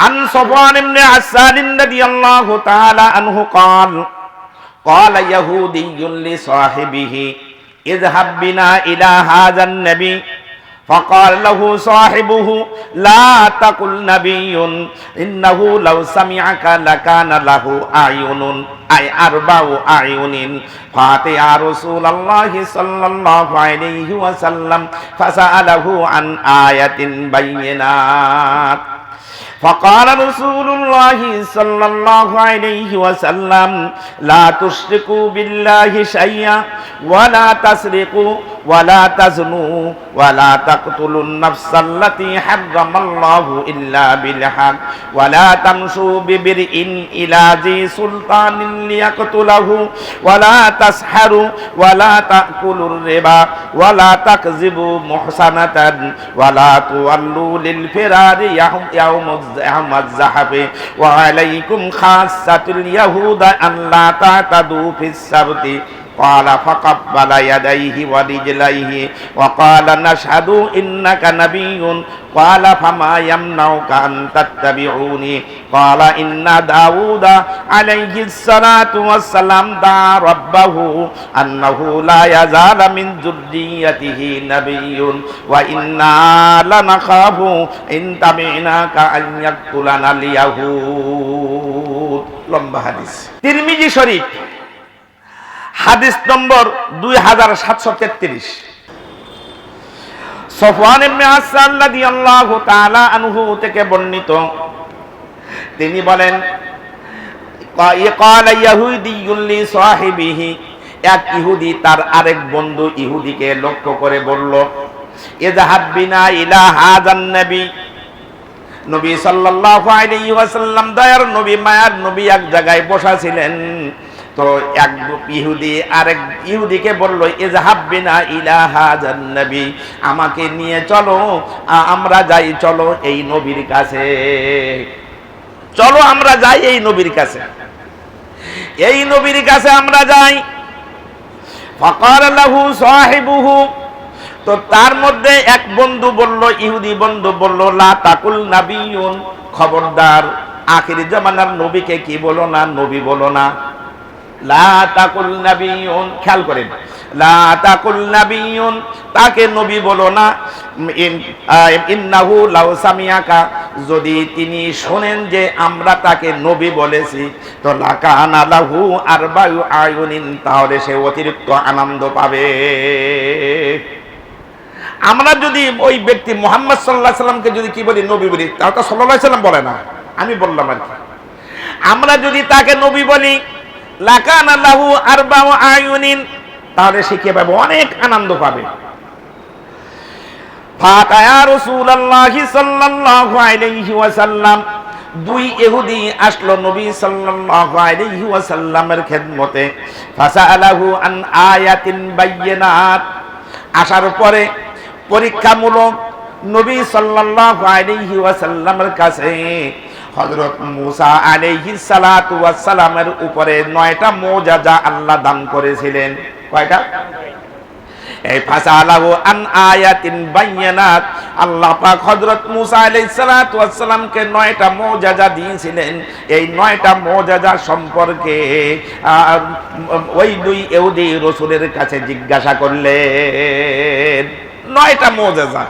عن صفوان بن عسال رضي الله تعالى عنه قال يهودي لصاحبه اذهب بنا إلى هذا النبي فقال له صاحبه لا تقل نبي إنه لو سمعك لكان له أعين أي 4 أعين فأتى يا رسول الله صلى الله عليه وسلم فسأله عن آية بينات فقال رسول الله صلى الله عليه وسلم لا تشركوا بالله شيئا ولا تسرقوا ولا تزنوا ولا تقتلوا النفس التي حرم الله إلا بالحق ولا تمشوا ببرء إلى ذي سلطان ليقتله ولا تسحروا ولا تأكلوا الربا ولا تكذبوا محسنة ولا تولوا للفرار يوم الزحف وعليكم خاصة اليهود أن لا تعتدوا في السبت قال فقبل يديه ورجليه وقال نشهد إنك نبي قال فما يمنعك أن تتبعوني قال إن داود عليه الصلاة والسلام دعا ربه أنه لا يزال من ذريته نبي وإنا لنخاف إن تبعناك أن يقتلنا اليهود লম্বা হাদিস তিরমিজি শরীফ হাদিস নম্বর 2733 সফওয়ান ইবনে আসাল রাদিয়াল্লাহু তাআলা আনহু থেকে বর্ণিত তিনি বলেন ক্বালা ইয়াহুদিয়্যুল লি সাহিবিহি এক ইহুদি তার আরেক বন্ধু ইহুদিকে লক্ষ্য করে বলল ইযহাব বিনা ইলা হাযান নবী নবী সাল্লাল্লাহু আলাইহি ওয়াসাল্লাম দয়ার নবী মায়ার নবী এক জায়গায় বসা ছিলেন তো এক ইহুদি আরেক ইহুদিকে বলল ইযহাব বিনা ইলা হাযান নবী আমাকে নিয়ে চলো আমরা যাই চলো এই নবীর কাছে চলো আমরা যাই এই নবীর কাছে আমরা যাই ফাকাল লাহু সাহিবুহু তো তার মধ্যে এক বন্ধু বলল ইহুদি বন্ধু বলল লা তাকুল নাবিয়ুন খবরদার আখির জামানার নবীকে কি বলো না নবী বলো না লা তাকুল নাবিয়ুন খেয়াল করেন লা তাকুল নাবিয়ুন তাকে নবী বলো না ইন্নাহু লাউ সামিয়াকা যদি তিনি শুনেন যে আমরা তাকে নবী বলেছি তো লাকানা লাহু 4 আয়ুনিন তাহলে সে অতিরিক্ত আনন্দ পাবে আমরা যদি ওই ব্যক্তি মুহাম্মদ সাল্লাল্লাহু আলাইহি সাল্লামকে যদি কি বলি নবী বলি তাও তো সাল্লাল্লাহু আলাইহি সাল্লাম বলে না আমি বললাম আর কি আমরা যদি তাকে নবী বলি লাকানা লাহু 4 আয়ুনিন তাহলে সে কি পাবে অনেক আনন্দ পাবে ফাতায়া রাসূলুল্লাহ সাল্লাল্লাহু আলাইহি ওয়াসাল্লাম 2 ইহুদি আসলো নবী সাল্লাল্লাহু আলাইহি ওয়াসাল্লামের খেদমতে ফাসালাহু আন আয়াতিন বায়্যিনাত আসার পরে পরীক্ষামূলক নবী সাল্লাল্লাহু আলাইহি ওয়াসাল্লামের কাছে হযরত মুসা আলাইহিস সালাতু ওয়াস সালামের উপরে 9টা মুজিজা আল্লাহ দান করেছিলেন কয়টা এই ফাসালাহু আন আয়াতিন বায়্যিনাত আল্লাহ পাক হযরত মুসা আলাইহিস সালাতু ওয়াস সালামকে 9টা মুজিজা দিয়েছিলেন এই 9টা মুজিজা সম্পর্কে ওই 2 ইহুদি রাসূলের কাছে জিজ্ঞাসা করলেন 9টা মুজিজা